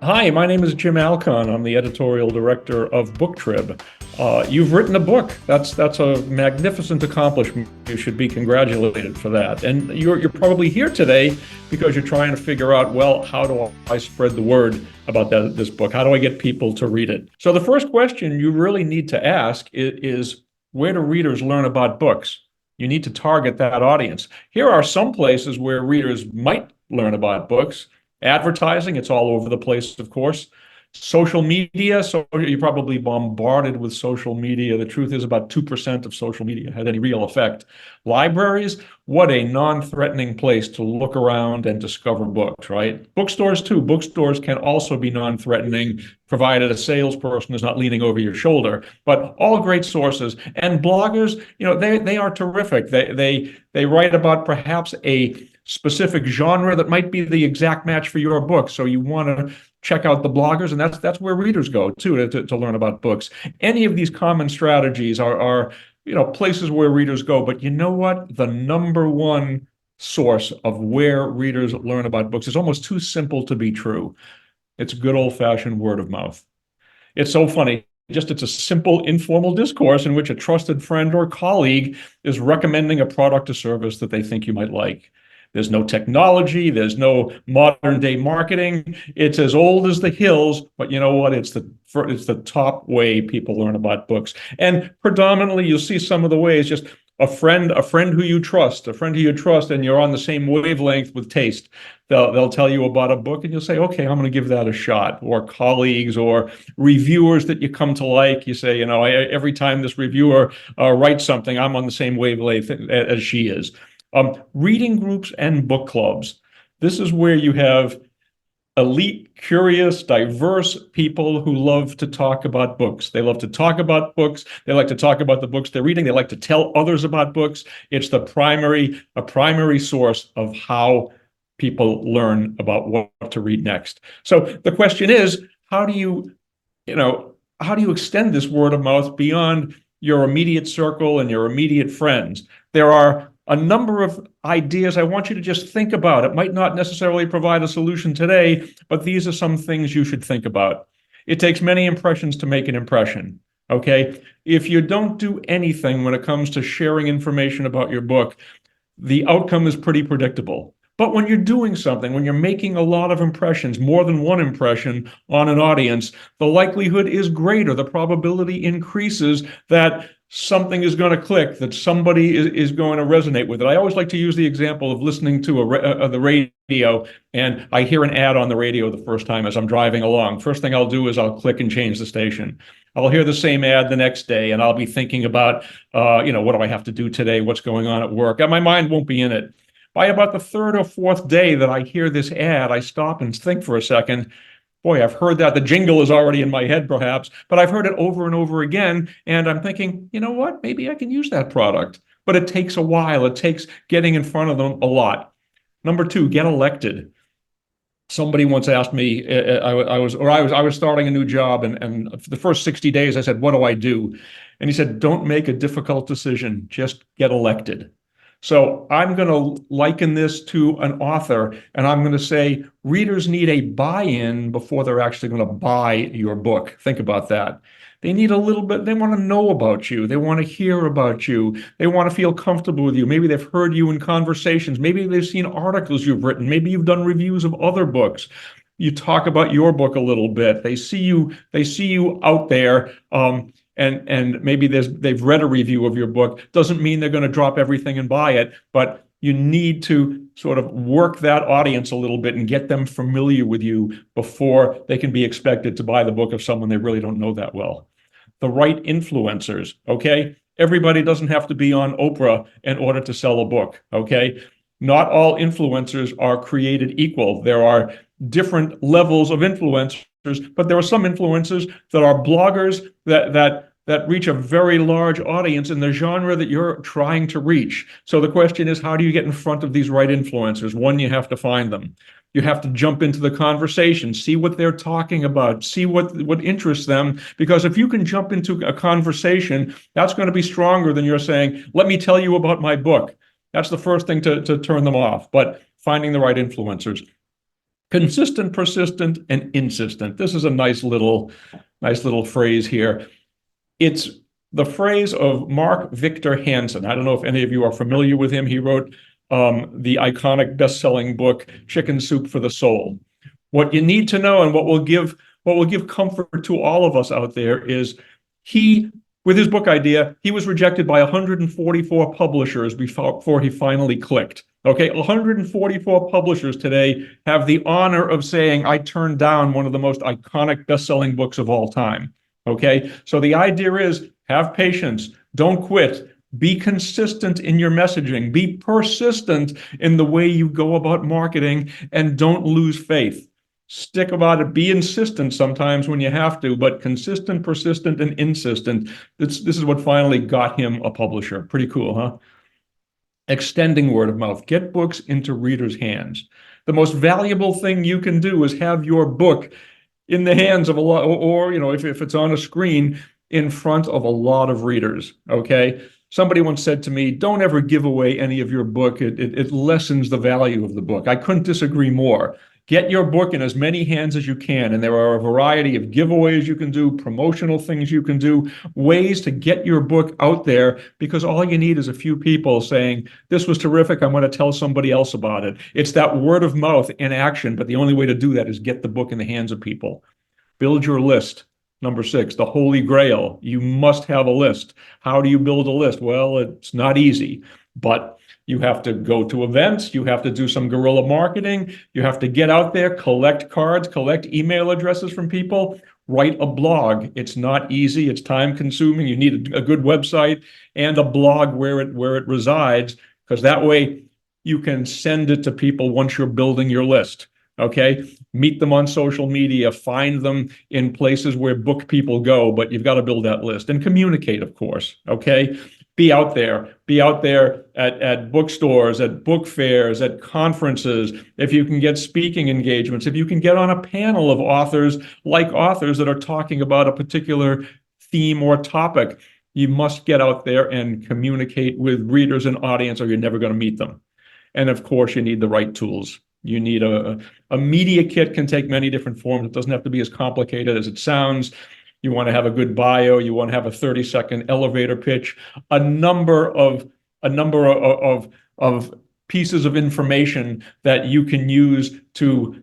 Hi, my name is Jim Alcon. I'm the editorial director of Booktrib. You've written a book. That's a magnificent accomplishment. You should be congratulated for that. And you're probably here today because you're trying to figure out, well, how do I spread the word about this book? How do I get people to read it? So the first question you really need to ask is where do readers learn about books? You need to target that audience. Here are some places where readers might learn about books. Advertising, it's all over the place, of course. Social media, so you're probably bombarded with social media. The truth is about 2% of social media had any real effect. Libraries, what a non-threatening place to look around and discover books, right? Bookstores too. Bookstores can also be non-threatening, provided a salesperson is not leaning over your shoulder. But all great sources. And bloggers, they are terrific. They write about perhaps a specific genre that might be the exact match for your book. So you want to check out the bloggers, and that's where readers go too to learn about books. Any of these common strategies are places where readers go. But you know what? The number one source of where readers learn about books is almost too simple to be true. It's good old-fashioned word of mouth. It's so funny. It's a simple, informal discourse in which a trusted friend or colleague is recommending a product or service that they think you might like. There's no technology. There's no modern day marketing. It's as old as the hills, but you know what? It's the top way people learn about books. And predominantly, you'll see some of the ways just a friend who you trust, and you're on the same wavelength with taste. They'll tell you about a book, and you'll say, okay, I'm going to give that a shot. Or colleagues or reviewers that you come to like. You say, every time this reviewer writes something, I'm on the same wavelength as she is. Reading groups and book clubs. This is where you have elite, curious, diverse people who love to talk about books. They love to talk about books. They like to talk about the books they're reading. They like to tell others about books. It's a primary source of how people learn about what to read next. So the question is, how do you extend this word of mouth beyond your immediate circle and your immediate friends? There are a number of ideas I want you to just think about. It might not necessarily provide a solution today, but these are some things you should think about. It takes many impressions to make an impression, okay? If you don't do anything when it comes to sharing information about your book, the outcome is pretty predictable. But when you're doing something, when you're making a lot of impressions, more than one impression on an audience, the likelihood is greater. The probability increases that something is going to click, that somebody is going to resonate with it. I always like to use the example of listening to the radio, and I hear an ad on the radio the first time as I'm driving along. First thing I'll do is I'll click and change the station. I'll hear the same ad the next day, and I'll be thinking about, what do I have to do today? What's going on at work? And my mind won't be in it. By about the third or fourth day that I hear this ad, I stop and think for a second. Boy, I've heard that. The jingle is already in my head, perhaps, but I've heard it over and over again. And I'm thinking, you know what? Maybe I can use that product. But it takes a while. It takes getting in front of them a lot. Number two, get elected. Somebody once asked me, I was starting a new job, and for the first 60 days, I said, what do I do? And he said, don't make a difficult decision. Just get elected. So I'm going to liken this to an author, and I'm going to say readers need a buy-in before they're actually going to buy your book. Think about that. They need a little bit. They want to know about you. They want to hear about you. They want to feel comfortable with you. Maybe they've heard you in conversations. Maybe they've seen articles you've written. Maybe you've done reviews of other books. You talk about your book a little bit. They see you out there. And maybe they've read a review of your book. Doesn't mean they're going to drop everything and buy it, but you need to sort of work that audience a little bit and get them familiar with you before they can be expected to buy the book of someone they really don't know that well. The right influencers, okay? Everybody doesn't have to be on Oprah in order to sell a book, okay? Not all influencers are created equal. There are different levels of influencers, but there are some influencers that are bloggers that reach a very large audience in the genre that you're trying to reach. So the question is, how do you get in front of these right influencers? One, you have to find them. You have to jump into the conversation, see what they're talking about, see what interests them. Because if you can jump into a conversation, that's going to be stronger than you're saying, let me tell you about my book. That's the first thing to turn them off. But finding the right influencers. Consistent, persistent, and insistent. This is a nice little phrase here. It's the phrase of Mark Victor Hansen. I don't know if any of you are familiar with him. He wrote the iconic best-selling book, Chicken Soup for the Soul. What you need to know and what will give comfort to all of us out there is with his book idea, he was rejected by 144 publishers before he finally clicked. Okay, 144 publishers today have the honor of saying, I turned down one of the most iconic best-selling books of all time. Okay, so the idea is have patience, don't quit, be consistent in your messaging, be persistent in the way you go about marketing, and don't lose faith. Stick about it, be insistent sometimes when you have to, but consistent, persistent, and insistent. This is what finally got him a publisher. Pretty cool, huh? Extending word of mouth. Get books into readers' hands. The most valuable thing you can do is have your book in the hands of a lot, or if it's on a screen, in front of a lot of readers, okay? Somebody once said to me, don't ever give away any of your book. It lessens the value of the book. I couldn't disagree more. Get your book in as many hands as you can, and there are a variety of giveaways you can do, promotional things you can do, ways to get your book out there, because all you need is a few people saying, this was terrific, I'm going to tell somebody else about it. It's that word of mouth in action, but the only way to do that is get the book in the hands of people. Build your list. Number 6, the Holy Grail. You must have a list. How do you build a list? Well, it's not easy, but you have to go to events. You have to do some guerrilla marketing. You have to get out there, collect cards, collect email addresses from people, write a blog. It's not easy. It's time consuming. You need a good website and a blog where it resides, because that way you can send it to people once you're building your list. Okay, meet them on social media, find them in places where book people go, but you've got to build that list and communicate, of course. Okay, be out there at bookstores, at book fairs, at conferences. If you can get speaking engagements, if you can get on a panel of authors that are talking about a particular theme or topic, you must get out there and communicate with readers and audience, or you're never going to meet them. And of course, you need the right tools. You need a media kit. Can take many different forms. It doesn't have to be as complicated as it sounds. You want to have a good bio. You want to have a 30-second elevator pitch, a number of pieces of information that you can use to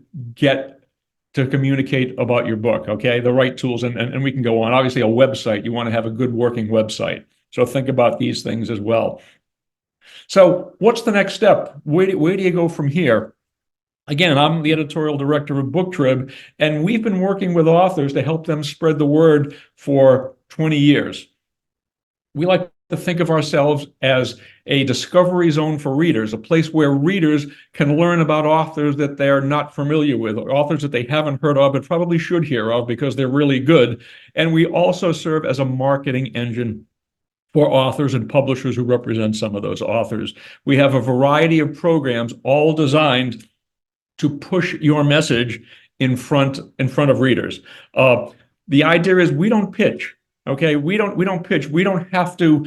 communicate about your book. Okay, the right tools, and we can go on. Obviously, a website. You want to have a good working website. So think about these things as well. So what's the next step? Where do you go from here? Again, I'm the editorial director of Booktrib, and we've been working with authors to help them spread the word for 20 years. We like to think of ourselves as a discovery zone for readers, a place where readers can learn about authors that they're not familiar with, authors that they haven't heard of but probably should hear of because they're really good. And we also serve as a marketing engine for authors and publishers who represent some of those authors. We have a variety of programs all designed to push your message in front of readers. The idea is we don't pitch. Okay, we don't pitch. We don't have to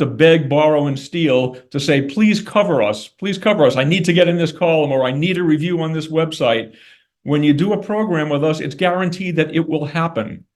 beg, borrow, and steal to say, please cover us. Please cover us. I need to get in this column, or I need a review on this website. When you do a program with us, it's guaranteed that it will happen.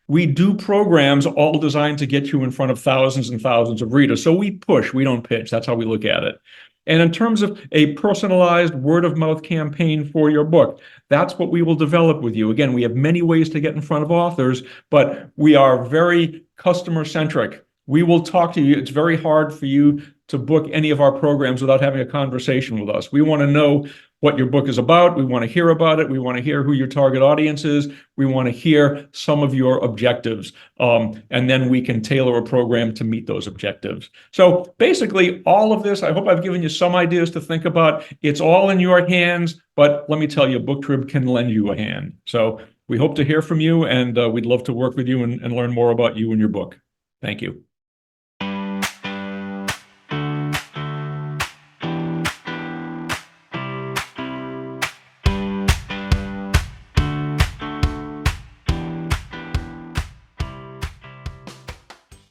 We do programs all designed to get you in front of thousands and thousands of readers. So we push, we don't pitch. That's how we look at it. And in terms of a personalized word-of-mouth campaign for your book, that's what we will develop with you. Again, we have many ways to get in front of authors, but we are very customer-centric. We will talk to you. It's very hard for you to book any of our programs without having a conversation with us. We want to know what your book is about. We want to hear about it. We want to hear who your target audience is. We want to hear some of your objectives. And then we can tailor a program to meet those objectives. So basically, all of this, I hope I've given you some ideas to think about. It's all in your hands, but let me tell you, Booktrib can lend you a hand. So we hope to hear from you, and we'd love to work with you and learn more about you and your book. Thank you.